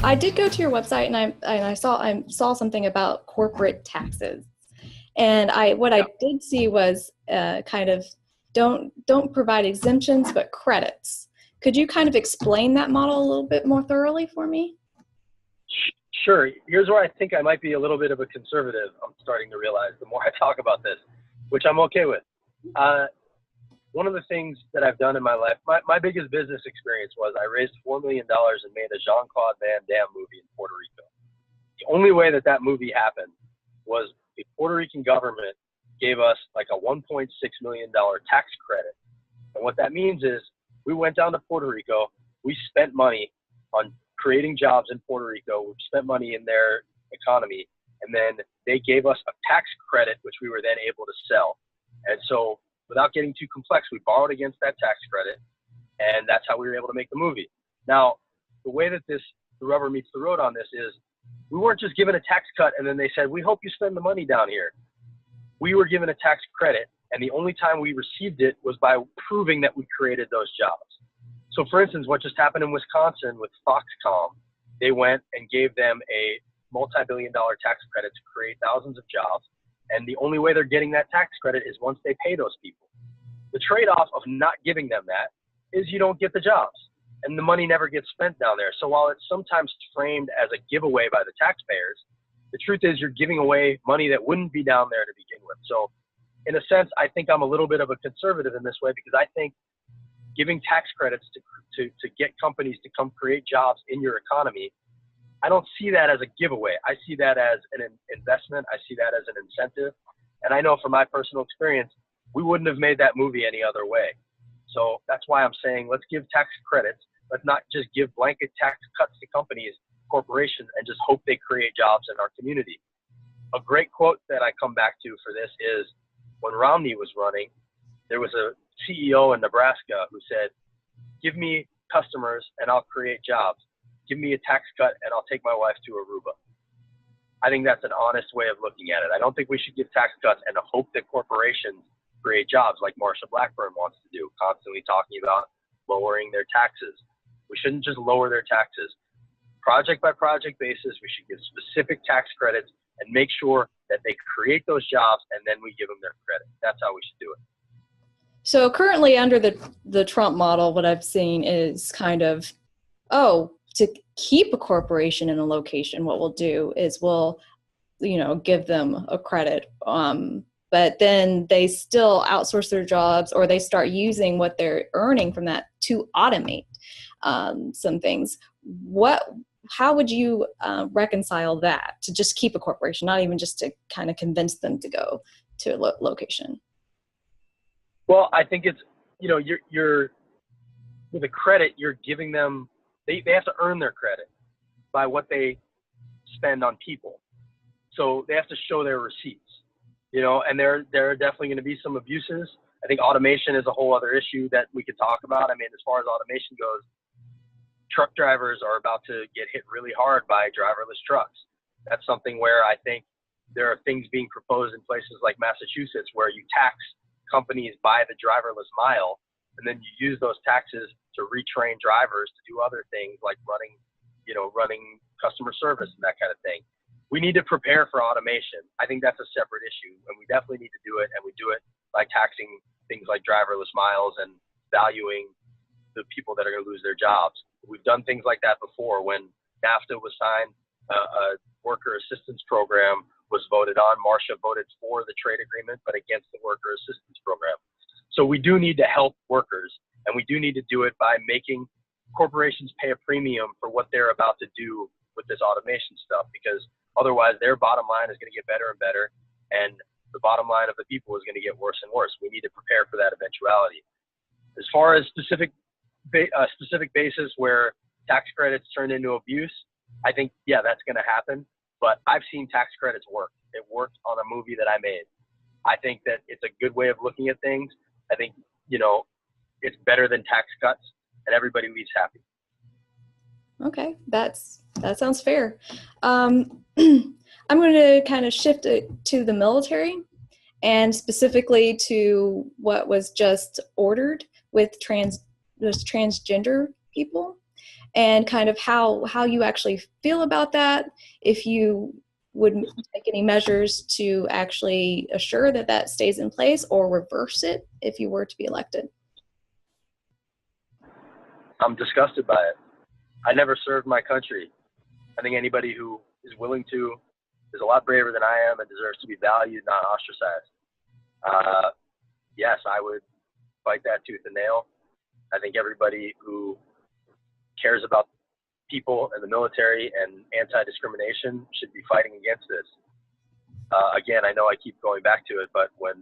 I did go to your website and I saw something about corporate taxes, and I Yeah. did see was kind of don't provide exemptions but credits. Could you kind of explain that model a little bit more thoroughly for me? Sure. Here's where I think I might be a little bit of a conservative. I'm starting to realize the more I talk about this, which I'm okay with. One of the things that I've done in my life, my biggest business experience was I raised $4 million and made a Jean-Claude Van Damme movie in Puerto Rico. The only way that that movie happened was the Puerto Rican government gave us like a $1.6 million tax credit. And what that means is we went down to Puerto Rico, we spent money on creating jobs in Puerto Rico, we spent money in their economy, and then they gave us a tax credit, which we were then able to sell. And so without getting too complex, we borrowed against that tax credit, and that's how we were able to make the movie. Now, the way that the rubber meets the road on this is we weren't just given a tax cut and then they said, we hope you spend the money down here. We were given a tax credit, and the only time we received it was by proving that we created those jobs. So for instance, what just happened in Wisconsin with Foxconn, they went and gave them a multi-billion-dollar tax credit to create thousands of jobs. And the only way they're getting that tax credit is once they pay those people. The trade-off of not giving them that is you don't get the jobs, and the money never gets spent down there. So while it's sometimes framed as a giveaway by the taxpayers, the truth is you're giving away money that wouldn't be down there to begin with. So in a sense, I think I'm a little bit of a conservative in this way, because I think giving tax credits to get companies to come create jobs in your economy, I don't see that as a giveaway. I see that as an investment. I see that as an incentive. And I know from my personal experience, we wouldn't have made that movie any other way. So that's why I'm saying let's give tax credits. Let's not just give blanket tax cuts to companies, corporations, and just hope they create jobs in our community. A great quote that I come back to for this is when Romney was running, there was a CEO in Nebraska who said, give me customers and I'll create jobs. Give me a tax cut and I'll take my wife to Aruba. I think that's an honest way of looking at it. I don't think we should give tax cuts and hope that corporations create jobs like Marsh Blackburn wants to do, constantly talking about lowering their taxes. We shouldn't just lower their taxes. Project by project basis, we should give specific tax credits and make sure that they create those jobs, and then we give them their credit. That's how we should do it. So currently under the Trump model, what I've seen is kind of, to keep a corporation in a location, what we'll do is we'll, give them a credit. But then they still outsource their jobs, or they start using what they're earning from that to automate some things. How would you reconcile that to just keep a corporation, not even just to kind of convince them to go to a location? Well, I think it's, you're with a credit, you're giving them, they have to earn their credit by what they spend on people. So they have to show their receipts, and there are definitely going to be some abuses. I think automation is a whole other issue that we could talk about. I mean, as far as automation goes, truck drivers are about to get hit really hard by driverless trucks. That's something where I think there are things being proposed in places like Massachusetts where you tax companies by the driverless mile, and then you use those taxes to retrain drivers to do other things like running customer service and that kind of thing. We need to prepare for automation. I think that's a separate issue, and we definitely need to do it, and we do it by taxing things like driverless miles and valuing the people that are going to lose their jobs. We've done things like that before. When NAFTA was signed, a worker assistance program was voted on. Marsha voted for the trade agreement, but against the worker assistance program. So we do need to help workers, and we do need to do it by making corporations pay a premium for what they're about to do with this automation stuff, because otherwise their bottom line is going to get better and better, and the bottom line of the people is going to get worse and worse. We need to prepare for that eventuality. As far as specific basis where tax credits turn into abuse, I think, yeah, that's going to happen. But I've seen tax credits work. It worked on a movie that I made. I think that it's a good way of looking at things. I think, it's better than tax cuts, and everybody leaves happy. Okay, that sounds fair. I'm going to kind of shift it to the military, and specifically to what was just ordered with transgender people. and kind of how you actually feel about that, if you would take any measures to actually assure that that stays in place or reverse it if you were to be elected. I'm disgusted by it. I never served my country. I think anybody who is willing to is a lot braver than I am and deserves to be valued, not ostracized. Yes, I would fight that tooth and nail. I think everybody who cares about people and the military and anti-discrimination should be fighting against this. Again, I know I keep going back to it, but when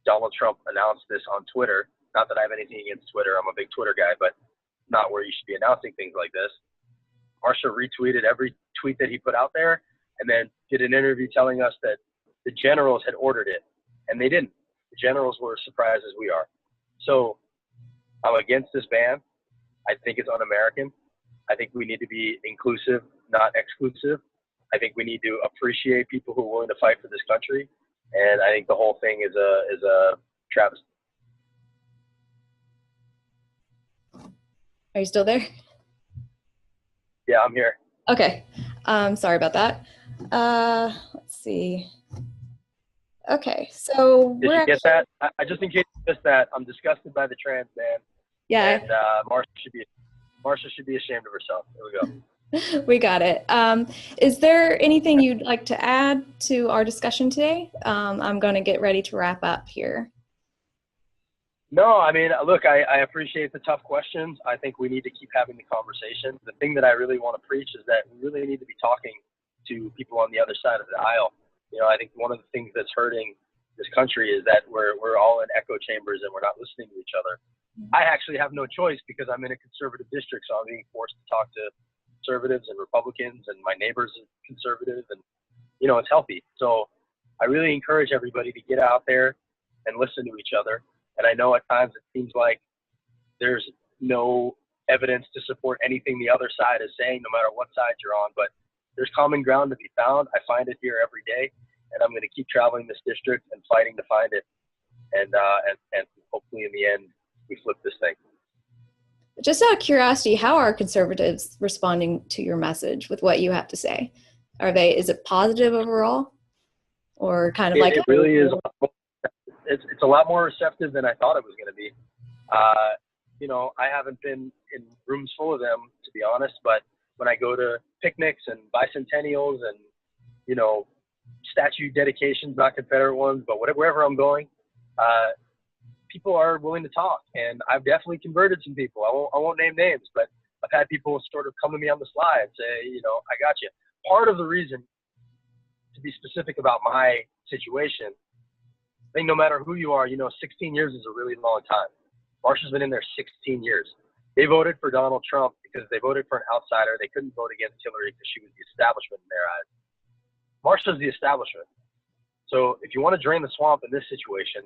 Donald Trump announced this on Twitter, not that I have anything against Twitter, I'm a big Twitter guy, but not where you should be announcing things like this. Marsha retweeted every tweet that he put out there and then did an interview telling us that the generals had ordered it, and they didn't. The generals were as surprised as we are. So I'm against this ban. I think it's un-American. I think we need to be inclusive, not exclusive. I think we need to appreciate people who are willing to fight for this country, and I think the whole thing is a travesty. Are you still there? Yeah, I'm here. Okay. Sorry about that. Let's see. Okay, so did you get that? I just in case you missed that, I'm disgusted by the trans ban. Yeah. And Marsha should be ashamed of herself. There we go. We got it. Is there anything you'd like to add to our discussion today? I'm going to get ready to wrap up here. No, I mean, look, I appreciate the tough questions. I think we need to keep having the conversation. The thing that I really want to preach is that we really need to be talking to people on the other side of the aisle. You know, I think one of the things that's hurting this country is that we're all in echo chambers and we're not listening to each other. I actually have no choice because I'm in a conservative district, so I'm being forced to talk to conservatives and Republicans, and my neighbors are conservative, and, you know, it's healthy. So I really encourage everybody to get out there and listen to each other. And I know at times it seems like there's no evidence to support anything the other side is saying, no matter what side you're on, but there's common ground to be found. I find it here every day, and I'm going to keep traveling this district and fighting to find it. And hopefully in the end, we flip this thing. Just out of curiosity, how are conservatives responding to your message with what you have to say? Is it positive overall, or kind of like it really is? It's a lot more receptive than I thought it was going to be. You know, I haven't been in rooms full of them, to be honest, but when I go to picnics and bicentennials and, you know, statue dedications, not Confederate ones, but wherever I'm going, people are willing to talk. And I've definitely converted some people. I won't name names, but I've had people sort of come to me on the sly and say, you know, I got you. Part of the reason, to be specific about my situation, I think no matter who you are, you know, 16 years is a really long time. Marsha's been in there 16 years. They voted for Donald Trump because they voted for an outsider. They couldn't vote against Hillary because she was the establishment in their eyes. Marsha's the establishment. So if you want to drain the swamp in this situation,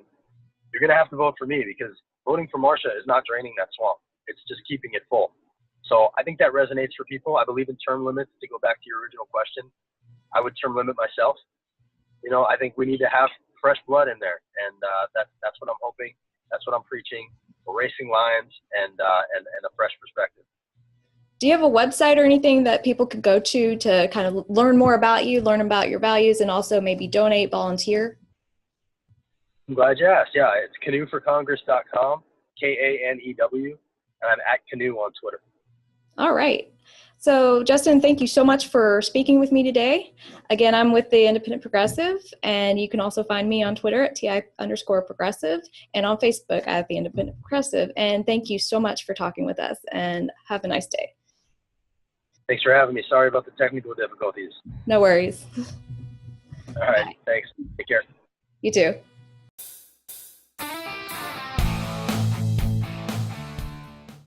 you're going to have to vote for me, because voting for Marsha is not draining that swamp. It's just keeping it full. So I think that resonates for people. I believe in term limits. To go back to your original question, I would term limit myself. You know, I think we need to have fresh blood in there, and that's what I'm hoping. That's what I'm preaching. Erasing lines and a fresh perspective. Do you have a website or anything that people could go to kind of learn more about you, learn about your values, and also maybe donate, volunteer? I'm glad you asked. Yeah, it's kanewforcongress.com, Kanew, and I'm at Kanew on Twitter. All right. So, Justin, thank you so much for speaking with me today. Again, I'm with the Independent Progressive, and you can also find me on Twitter at @TI_progressive and on Facebook at the Independent Progressive. And thank you so much for talking with us, and have a nice day. Thanks for having me. Sorry about the technical difficulties. No worries. All right. Bye. Thanks. Take care. You too.